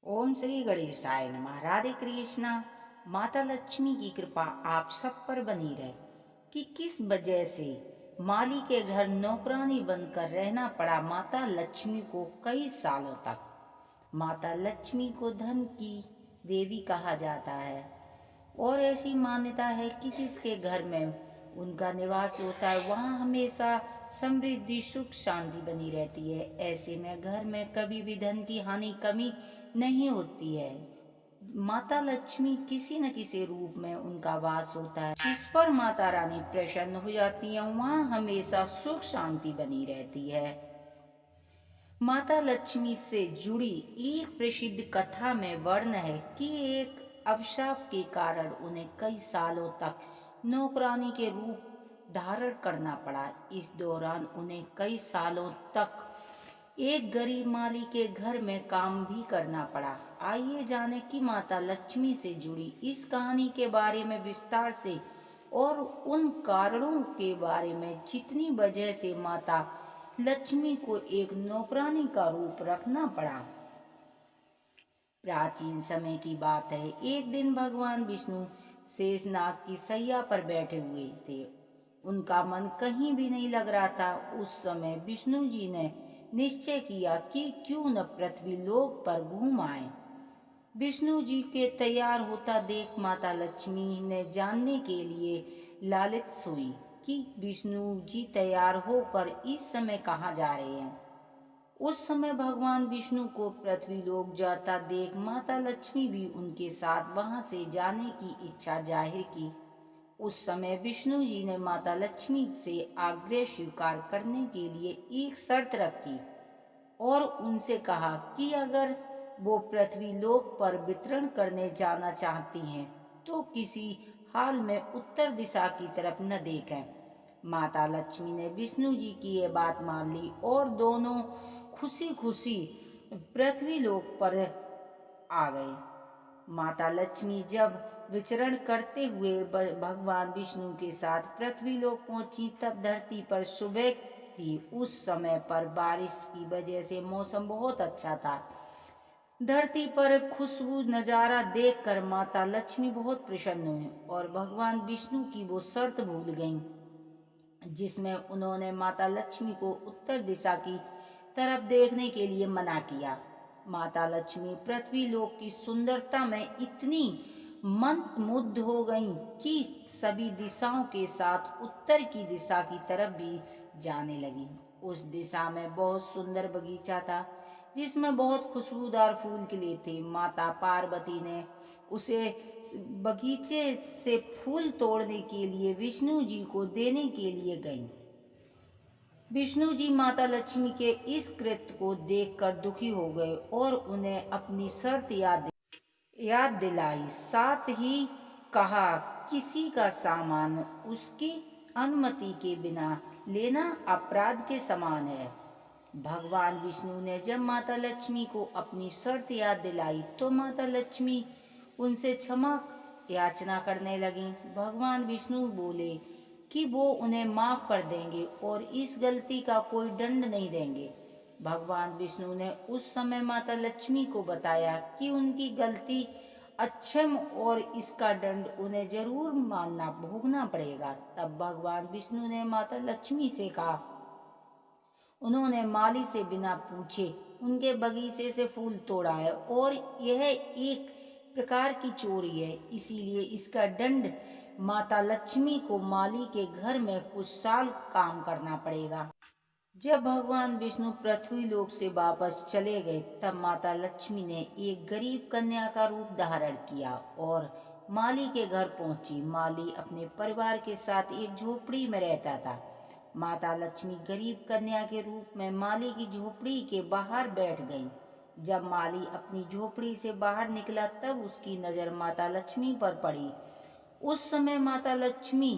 ओम श्री गणेशाय नमः। राधे कृष्णा। माता लक्ष्मी की कृपा आप सब पर बनी रहे कि किस वजह से माली के घर नौकरानी बनकर रहना पड़ा माता लक्ष्मी को कई सालों तक। माता लक्ष्मी को धन की देवी कहा जाता है और ऐसी मान्यता है कि जिसके घर में उनका निवास होता है वहाँ हमेशा समृद्धि सुख शांति बनी रहती है। ऐसे में घर में कभी भी धन की हानि कमी नहीं होती है। माता लक्ष्मी किसी न किसी रूप में उनका वास होता है। जिस पर माता रानी प्रसन्न हो जाती है वहाँ हमेशा सुख शांति बनी रहती है। माता लक्ष्मी से जुड़ी एक प्रसिद्ध कथा में वर्ण है कि एक अभिशाप के कारण उन्हें कई सालों तक नौकरानी के रूप धारण करना पड़ा। इस दौरान उन्हें कई सालों तक एक गरीब माली के घर में काम भी करना पड़ा। आइए जाने कि माता लक्ष्मी से जुड़ी इस कहानी के बारे में विस्तार से और उन कारणों के बारे में जितनी वजह से माता लक्ष्मी को एक नौकरानी का रूप रखना पड़ा। प्राचीन समय की बात है। एक दिन भगवान विष्णु शेषनाग की सैया पर बैठे हुए थे। उनका मन कहीं भी नहीं लग रहा था। उस समय विष्णु जी ने निश्चय किया कि क्यों न पृथ्वी लोक पर घूम आए। विष्णु जी के तैयार होता देख माता लक्ष्मी ने जानने के लिए लालित हुई कि विष्णु जी तैयार होकर इस समय कहाँ जा रहे हैं। उस समय भगवान विष्णु को पृथ्वी लोक जाता देख माता लक्ष्मी भी उनके साथ वहां से जाने की इच्छा जाहिर की। उस समय विष्णु जी ने माता लक्ष्मी से आग्रह स्वीकार करने के लिए एक शर्त रखी और उनसे कहा कि अगर वो पृथ्वी लोक पर वितरण करने जाना चाहती हैं तो किसी हाल में उत्तर दिशा की तरफ न देखें। माता लक्ष्मी ने विष्णु जी की ये बात मान ली और दोनों खुशी खुशी पृथ्वी लोक पर आ गए। माता लक्ष्मी जब विचरण करते हुए भगवान विष्णु के साथ पृथ्वी लोक पहुंची तब धरती पर सुबह थी। उस समय पर बारिश की वजह से मौसम बहुत अच्छा था। धरती पर खुशबू नजारा देखकर माता लक्ष्मी बहुत प्रसन्न हुई और भगवान विष्णु की वो शर्त भूल गईं जिसमें उन्होंने माता लक्ष्मी को उत्तर दिशा की तरफ देखने के लिए मना किया। माता लक्ष्मी पृथ्वी लोक की सुंदरता में इतनी मंत्रमुग्ध हो गईं कि सभी दिशाओं के साथ उत्तर की दिशा की तरफ भी जाने लगी। उस दिशा में बहुत सुंदर बगीचा था जिसमें बहुत खुशबूदार फूल खिले थे। माता पार्वती ने उसे बगीचे से फूल तोड़ने के लिए विष्णु जी को देने के लिए गईं। विष्णु जी माता लक्ष्मी के इस कृत्य को देखकर दुखी हो गए और उन्हें अपनी शर्त याद दिलाई। साथ ही कहा किसी का सामान उसकी अनुमति के बिना लेना अपराध के समान है। भगवान विष्णु ने जब माता लक्ष्मी को अपनी शर्त याद दिलाई तो माता लक्ष्मी उनसे क्षमा याचना करने लगी। भगवान विष्णु बोले कि वो उन्हें माफ कर देंगे और इस गलती का कोई दंड नहीं देंगे। भगवान विष्णु ने उस समय माता लक्ष्मी को बताया कि उनकी गलती अक्षम और इसका दंड उन्हें जरूर मानना भोगना पड़ेगा। तब भगवान विष्णु ने माता लक्ष्मी से कहा उन्होंने माली से बिना पूछे उनके बगीचे से फूल तोड़ा है और यह एक प्रकार की चोरी है, इसीलिए इसका दंड माता लक्ष्मी को माली के घर में कुछ साल काम करना पड़ेगा। जब भगवान विष्णु पृथ्वी लोक से वापस चले गए तब माता लक्ष्मी ने एक गरीब कन्या का रूप धारण किया और माली के घर पहुंची। माली अपने परिवार के साथ एक झोपड़ी में रहता था। माता लक्ष्मी गरीब कन्या के रूप में माली की झोपड़ी के बाहर बैठ गई। जब माली अपनी झोपड़ी से बाहर निकला तब उसकी नजर माता लक्ष्मी पर पड़ी। उस समय माता लक्ष्मी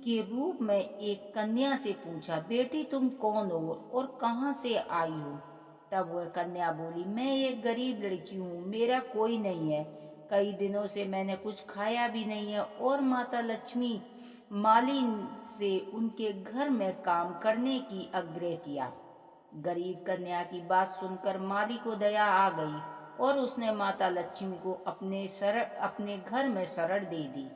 के रूप में एक कन्या से पूछा, बेटी तुम कौन हो और कहाँ से आई हो? तब वह कन्या बोली, मैं एक गरीब लड़की हूँ, मेरा कोई नहीं है, कई दिनों से मैंने कुछ खाया भी नहीं है। और माता लक्ष्मी माली से उनके घर में काम करने की आग्रह किया। गरीब कन्या की बात सुनकर माली को दया आ गई और उसने माता लक्ष्मी को अपने घर में शरण दे दी।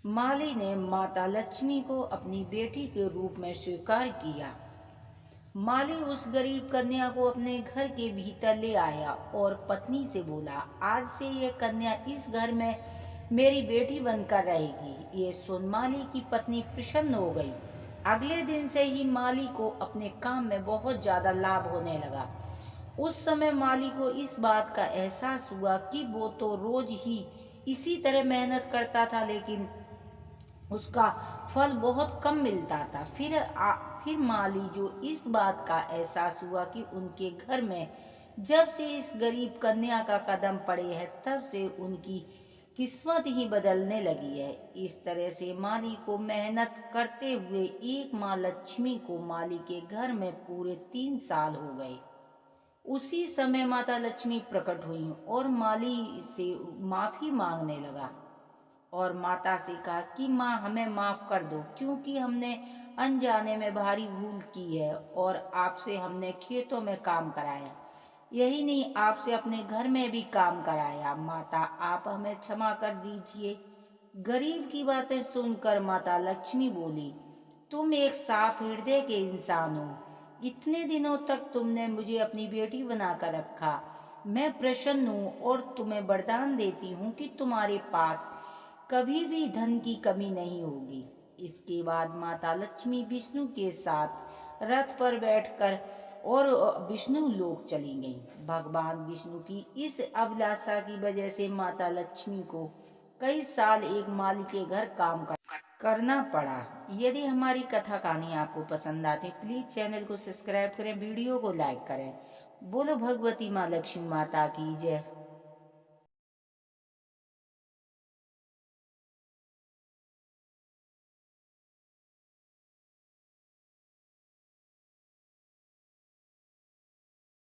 माली ने माता लक्ष्मी को अपनी बेटी के रूप में स्वीकार किया। माली उस गरीब कन्या को अपने घर के भीतर ले आया और पत्नी से बोला, आज से यह कन्या इस घर में मेरी बेटी बनकर रहेगी। ये सुन माली की पत्नी प्रसन्न हो गई। अगले दिन से ही माली को अपने काम में बहुत ज्यादा लाभ होने लगा। उस समय माली को इस बात का एहसास हुआ कि वो तो रोज ही इसी तरह मेहनत करता था, लेकिन उसका फल बहुत कम मिलता था। फिर माली जो इस बात का एहसास हुआ कि उनके घर में जब से इस गरीब कन्या का कदम पड़े है, तब से उनकी किस्मत ही बदलने लगी है। इस तरह से माली को मेहनत करते हुए एक माँ लक्ष्मी को माली के घर में पूरे 3 साल हो गए। उसी समय माता लक्ष्मी प्रकट हुई और माली से माफी मांगने लगा और माता से कहा कि माँ, हमें माफ कर दो, क्योंकि हमने अनजाने में भारी भूल की है और आपसे हमने खेतों में काम कराया, यही नहीं आपसे अपने घर में भी काम कराया। माता, आप हमें क्षमा कर दीजिए। गरीब की बातें सुनकर माता लक्ष्मी बोली, तुम एक साफ हृदय के इंसान हो। इतने दिनों तक तुमने मुझे अपनी बेटी बनाकर रखा। मैं प्रसन्न हूँ और तुम्हें वरदान देती हूँ कि तुम्हारे पास कभी भी धन की कमी नहीं होगी। इसके बाद माता लक्ष्मी विष्णु के साथ रथ पर बैठकर और विष्णु लोक चली गई। भगवान विष्णु की इस अभिलाषा की वजह से माता लक्ष्मी को कई साल एक माली के घर काम करना पड़ा। यदि हमारी कथा कहानी आपको पसंद आती प्लीज चैनल को सब्सक्राइब करें, वीडियो को लाइक करें। बोलो भगवती माँ लक्ष्मी माता की जय।